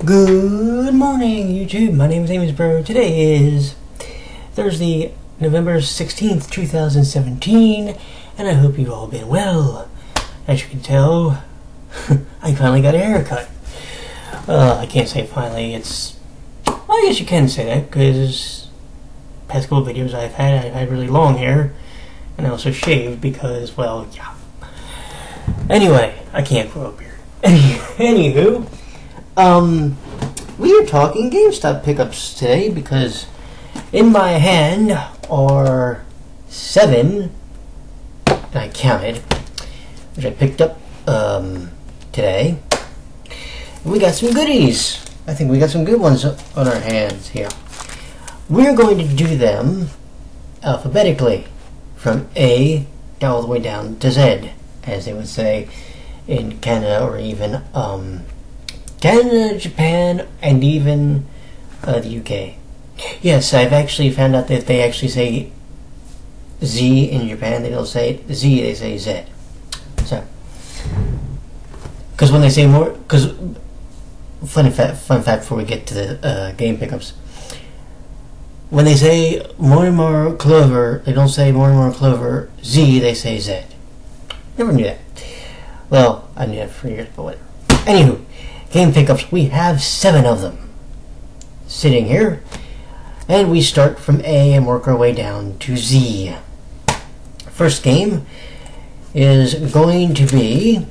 Good morning, YouTube. My name is Amos. Today is Thursday, November 16th, 2017, and I hope you've all been well. As you can tell, I finally got a haircut. I can't say finally, well, I guess you can say that, because past couple videos I've had really long hair, and I also shaved because, well, yeah. Anyway, I can't grow up here. Anywho, we are talking Gamestop Pickups today because in my hand are 7, and I counted, which I picked up today. And we got some goodies. I think we got some good ones on our hands here. We're going to do them alphabetically from A all the way down to Z, as they would say in Canada, or even Canada, Japan, and even the UK. Yes, I've actually found out that they actually say Z in Japan. They don't say Z, they say Z. So, because when they say more, because fun fact before we get to the game pickups, when they say Mortimer Clover, they don't say Mortimer Clover Z, they say Z. Never knew that. Well, I knew that for years, but whatever. Anywho, game pickups, we have 7 of them sitting here, and we start from A and work our way down to Z. First game is going to be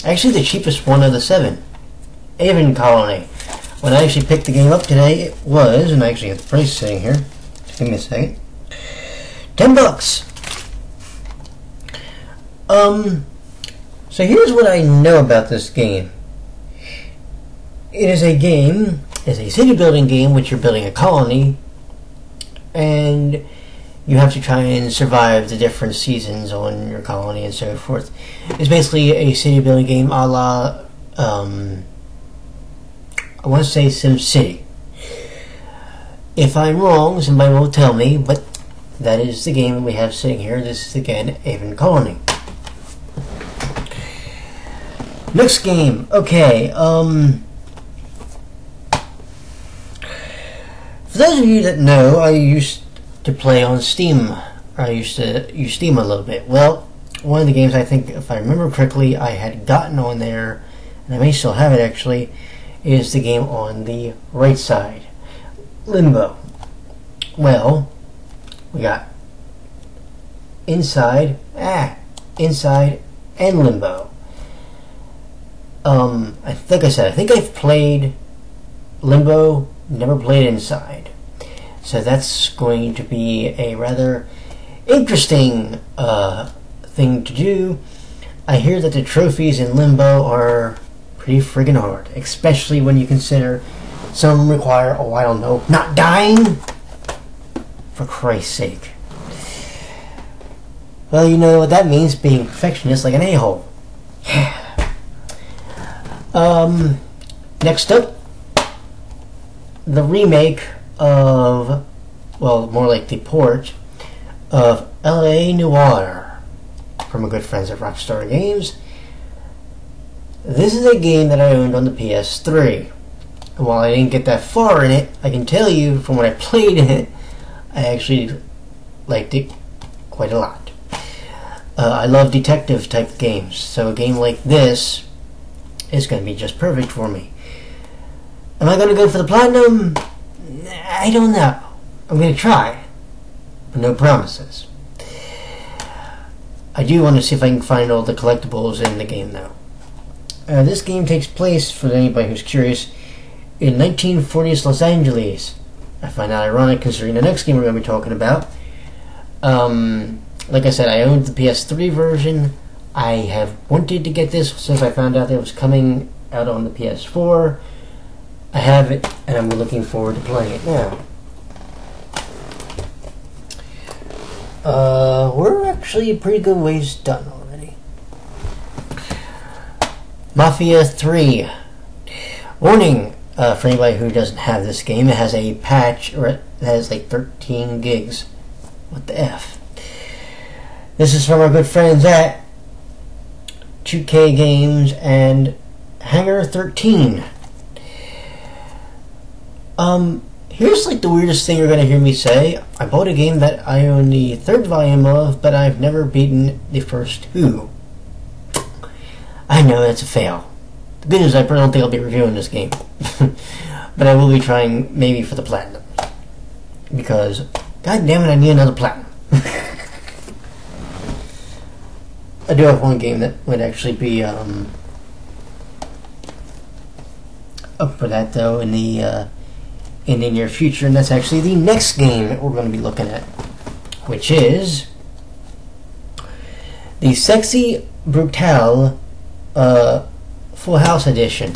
actually the cheapest one of the 7, Aven Colony. When I actually picked the game up today, it was, and I actually have the price sitting here, just give me a second, $10. So here's what I know about this game. It is a game, it's a city building game, which you're building a colony, and you have to try and survive the different seasons on your colony and so forth. It's basically a city building game a la, I want to say SimCity. If I'm wrong, somebody will tell me, but that is the game we have sitting here. This is again Aven Colony. Next game, okay, for those of you that know, I used to play on Steam. I used to use Steam a little bit. Well, one of the games I think, if I remember correctly, I had gotten on there, and I may still have it actually, is the game on the right side, Limbo. Well, we got Inside, and Limbo. Like I said, I think I've played Limbo, never played Inside. So that's going to be a rather interesting thing to do. I hear that the trophies in Limbo are pretty friggin' hard, especially when you consider some require, oh, I don't know, not dying? For Christ's sake. Well, you know what that means, being perfectionist like an a-hole. Next up, the remake of, well, more like the Porch of LA Noire from our good friends at Rockstar Games. This is a game that I owned on the PS3. And while I didn't get that far in it, I can tell you from when I played it, I actually liked it quite a lot. I love detective type games, so a game like this is going to be just perfect for me. Am I going to go for the platinum? I don't know. I'm going to try, but no promises. I do want to see if I can find all the collectibles in the game though. This game takes place, for anybody who's curious, in 1940s Los Angeles. I find that ironic considering the next game we're going to be talking about. Like I said, I owned the PS3 version. I have wanted to get this since I found out that it was coming out on the PS4. I have it, and I'm looking forward to playing it now. We're actually a pretty good ways done already. Mafia 3. Warning, for anybody who doesn't have this game, it has a patch, or it has like 13 gigs. What the F? This is from our good friends at 2K Games and Hangar 13. Here's like the weirdest thing you're gonna hear me say. I bought a game that I own the 3rd volume of, but I've never beaten the first 2. I know that's a fail. The good news, I don't think I'll be reviewing this game. But I will be trying maybe for the platinum. Because, god damn it, I need another platinum. I do have one game that would actually be up for that though in the near future, and that's actually the next game that we're going to be looking at, which is the Sexy Brutale Full House Edition.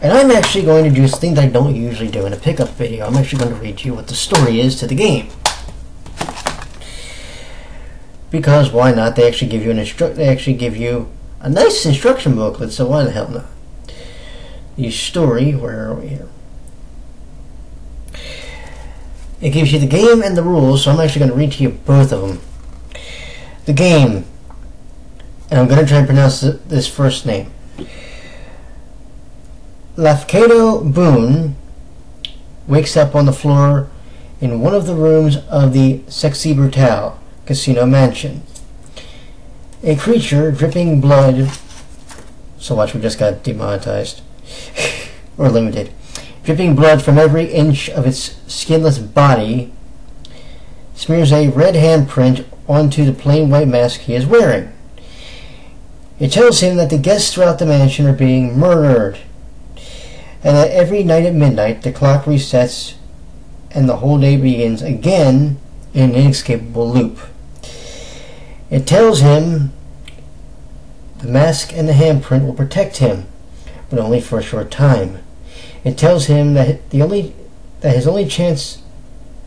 And I'm actually going to do something that I don't usually do in a pickup video. I'm actually going to read you what the story is to the game. Because why not? They actually give you a nice instruction booklet, so why the hell not? The story, where are we here? It gives you the game and the rules, so I'm actually going to read to you both of them. The game, and I'm going to try and pronounce this first name. Lafcadio Boone wakes up on the floor in one of the rooms of the Sexy Brutale Casino Mansion. A creature dripping blood. So watch, we just got demonetized. Or limited. Dripping blood from every inch of its skinless body smears a red handprint onto the plain white mask he is wearing. It tells him that the guests throughout the mansion are being murdered, and that every night at midnight the clock resets and the whole day begins again in an inescapable loop. It tells him the mask and the handprint will protect him, but only for a short time. It tells him that his only chance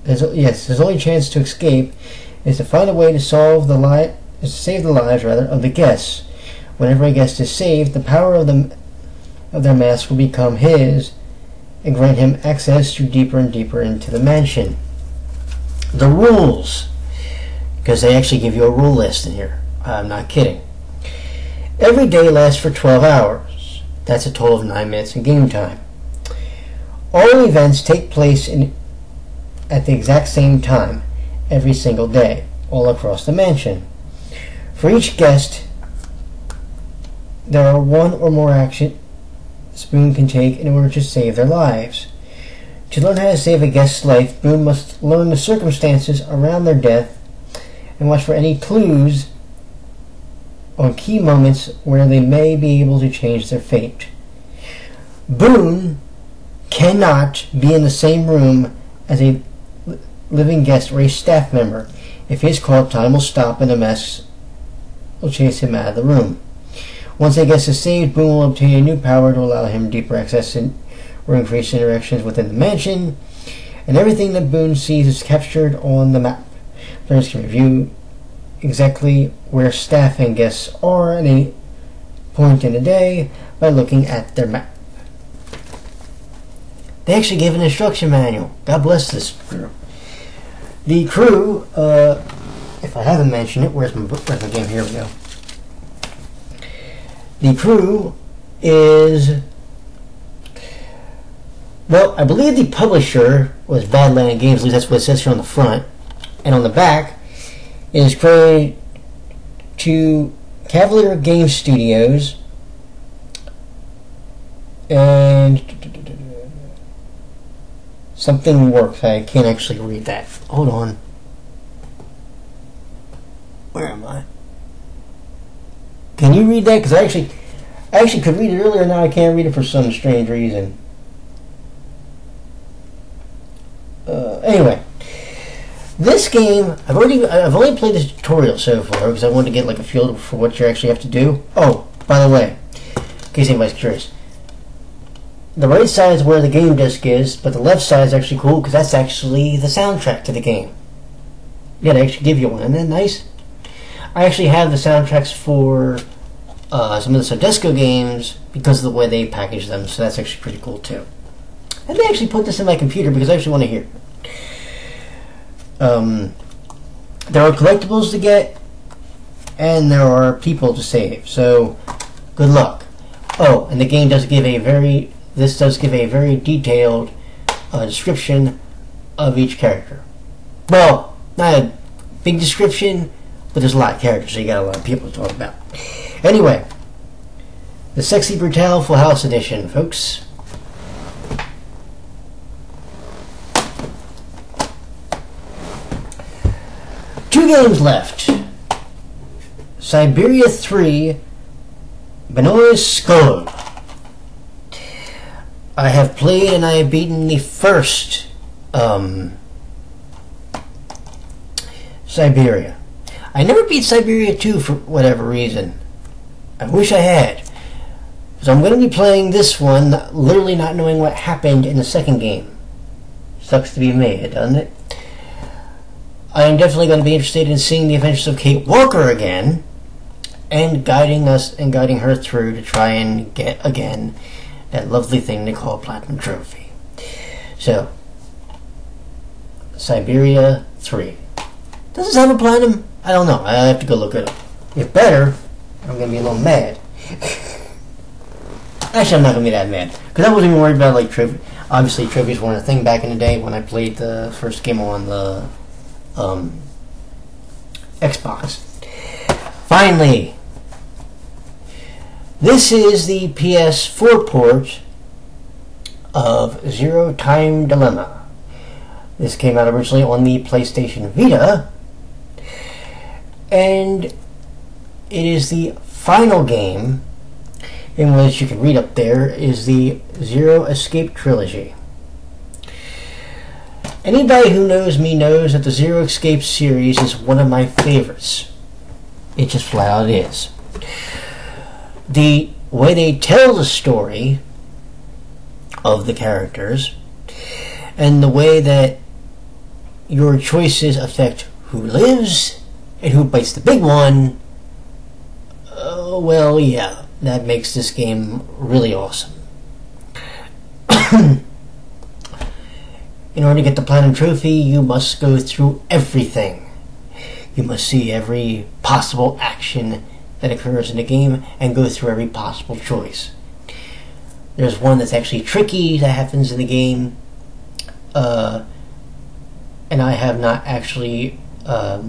to escape is to find a way to save the lives of the guests. Whenever a guest is saved, the power of their mask will become his and grant him access to deeper and deeper into the mansion. The rules, because they actually give you a rule list in here. I'm not kidding. Every day lasts for 12 hours. That's a total of 9 minutes in game time. All events take place at the exact same time every single day, all across the mansion. For each guest, there are one or more actions Boone can take in order to save their lives. To learn how to save a guest's life, Boone must learn the circumstances around their death and watch for any clues on key moments where they may be able to change their fate. Boone cannot be in the same room as a living guest or a staff member. If his call time will stop and the mess will chase him out of the room. Once a guest is saved, Boone will obtain a new power to allow him deeper access or increased interactions within the mansion, and everything that Boone sees is captured on the map. Players can review exactly where staff and guests are at any point in the day by looking at their map. They actually gave an instruction manual. God bless this crew. The crew, if I haven't mentioned it, where's my game? Here we go. The crew is, well, I believe the publisher was Badland Games, at least that's what it says here on the front. And on the back is credited to Cavalier Game Studios and something works. I can't actually read that. Hold on. Where am I? Can you read that? Because I actually could read it earlier. Now I can't read it for some strange reason. Anyway, this game I've only played the tutorial so far because I wanted to get like a feel for what you actually have to do. Oh, by the way, in case anybody's curious, the right side is where the game disc is, but the left side is actually cool because that's actually the soundtrack to the game. Yeah, they actually give you one. Isn't that nice? I actually have the soundtracks for some of the Sodesco games because of the way they package them, so that's actually pretty cool too. And they actually put this in my computer because I actually want to hear it. There are collectibles to get, and there are people to save, so good luck. Oh, and the game does give a very this does give a very detailed description of each character. Well, not a big description, but there's a lot of characters, so you got a lot of people to talk about. Anyway, the Sexy Brutale Full House Edition, folks. Two games left. Siberia 3, Benoist Skull. I have played and I have beaten the first Siberia. I never beat Siberia 2 for whatever reason. I wish I had. So I'm going to be playing this one, literally not knowing what happened in the second game. Sucks to be me, doesn't it? I am definitely going to be interested in seeing the adventures of Kate Walker again, and guiding her through to try and get again that lovely thing they call Platinum Trophy. So, Siberia 3. Does this have a platinum? I don't know. I have to go look it up. If better, I'm going to be a little mad. Actually, I'm not going to be that mad, because I wasn't even worried about like trivia. Obviously, trivias weren't a thing back in the day when I played the first game on the Xbox. Finally, this is the PS4 port of Zero Time Dilemma. This came out originally on the PlayStation Vita, and it is the final game, in which you can read up there, is the Zero Escape trilogy. Anybody who knows me knows that the Zero Escape series is one of my favorites. It just flat out is. The way they tell the story of the characters, and the way that your choices affect who lives and who bites the big one, well, yeah, that makes this game really awesome. In order to get the Platinum Trophy, you must go through everything. You must see every possible action that occurs in the game and go through every possible choice. There's one that's actually tricky that happens in the game, and I have not actually, I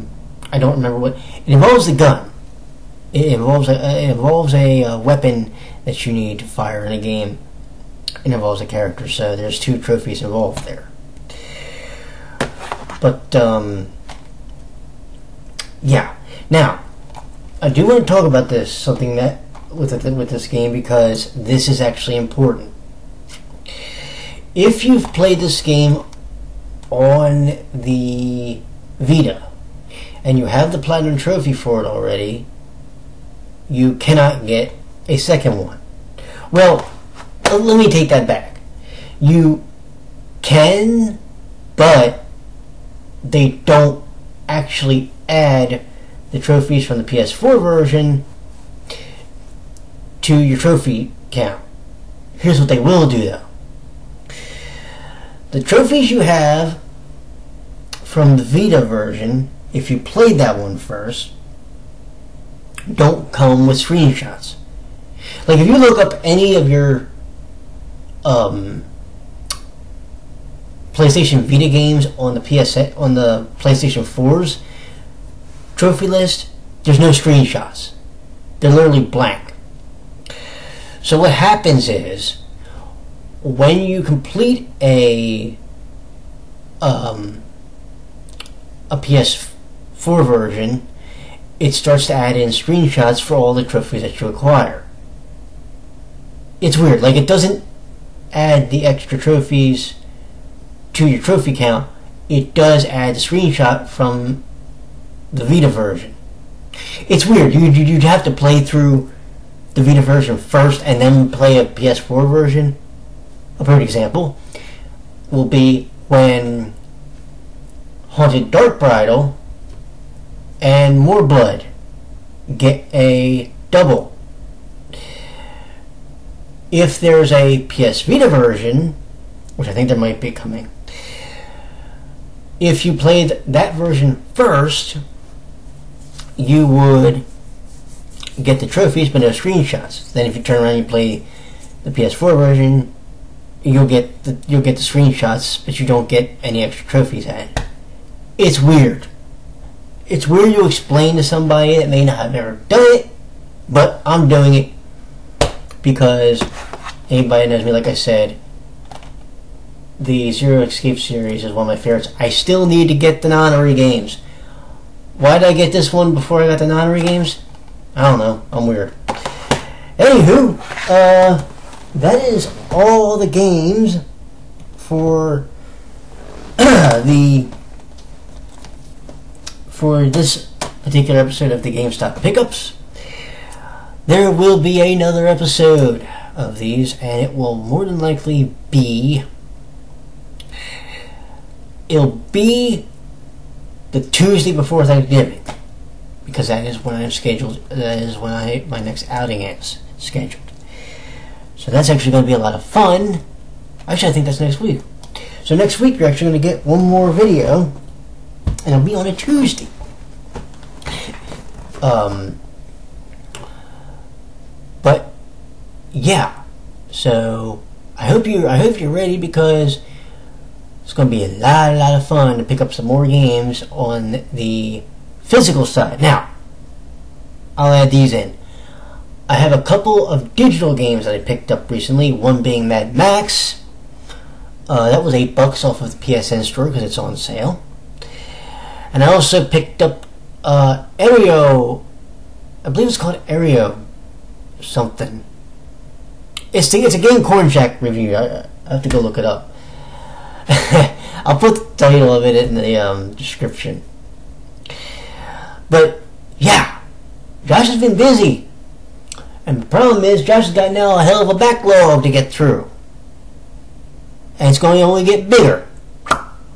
don't remember what. It involves a gun. It involves a weapon that you need to fire in a game. It involves a character, so there's 2 trophies involved there. But yeah. Now, I do want to talk about this, something that with this game, because this is actually important. If you've played this game on the Vita and you have the Platinum Trophy for it already, you cannot get a second one. Well, let me take that back. You can, but they don't actually add the trophies from the PS4 version to your trophy count. Here's what they will do, though. The trophies you have from the Vita version, if you played that one first, don't come with screenshots. Like, if you look up any of your PlayStation Vita games on the PSN, on the PlayStation 4's trophy list, there's no screenshots. They're literally blank. So what happens is, when you complete a PS4 version, it starts to add in screenshots for all the trophies that you acquire. It's weird. Like, it doesn't add the extra trophies to your trophy count. It does add the screenshot from the Vita version. It's weird. You'd have to play through the Vita version first and then play a PS4 version. A perfect example will be when Haunted Dark Bridal and More Blood get a double. If there's a PS Vita version, which I think there might be coming, if you played that version first, you would get the trophies but no screenshots. Then if you turn around and you play the PS4 version, you'll get the screenshots, but you don't get any extra trophies added. It's weird. It's weird to explain to somebody that may not have ever done it, but I'm doing it because anybody knows me, like I said, the Zero Escape series is one of my favorites. I still need to get the non-Ori games. Why did I get this one before I got the non-Ori games? I don't know. I'm weird. Anywho, that is all the games for for this particular episode of the Gamestop Pickups. There will be another episode of these, and it will more than likely be... It'll be the Tuesday before Thanksgiving, because that is when I'm scheduled. That is when my next outing is scheduled. So that's actually going to be a lot of fun. Actually, I think that's next week. So next week you're actually going to get one more video, and it'll be on a Tuesday. But yeah, so I hope you're ready, because it's going to be a lot of fun to pick up some more games on the physical side. Now, I'll add these in. I have a couple of digital games that I picked up recently, one being Mad Max. That was $8 off of the PSN store because it's on sale. And I also picked up Aereo. I believe it's called Aereo something. It's a Game Corn Jack review. I have to go look it up. I'll put the title of it in the description. But yeah, Josh has been busy, and the problem is Josh has got now a hell of a backlog to get through, and it's going to only get bigger,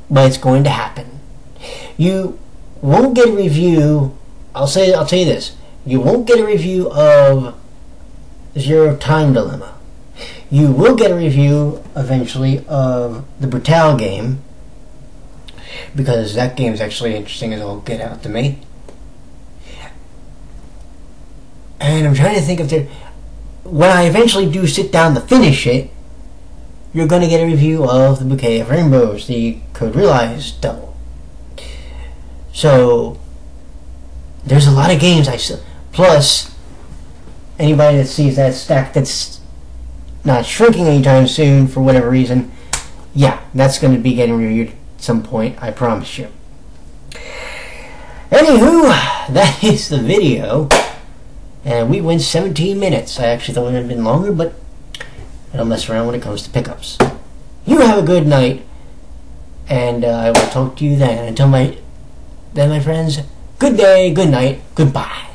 but it's going to happen. You won't get a review. I'll tell you this: you won't get a review of Zero Time Dilemma. You will get a review eventually of the Brutal game, because that game is actually interesting as all get out to me. And I'm trying to think if when I eventually do sit down to finish it, you're going to get a review of the Bouquet of Rainbows, the Code Realize double. So there's a lot of games plus anybody that sees that stack that's not shrinking anytime soon for whatever reason, yeah, that's going to be getting reviewed at some point, I promise you. Anywho, that is the video, and we went 17 minutes. I actually thought it would have been longer, but I don't mess around when it comes to pickups. You have a good night, and I will talk to you then. Until my friends, good day, good night, goodbye.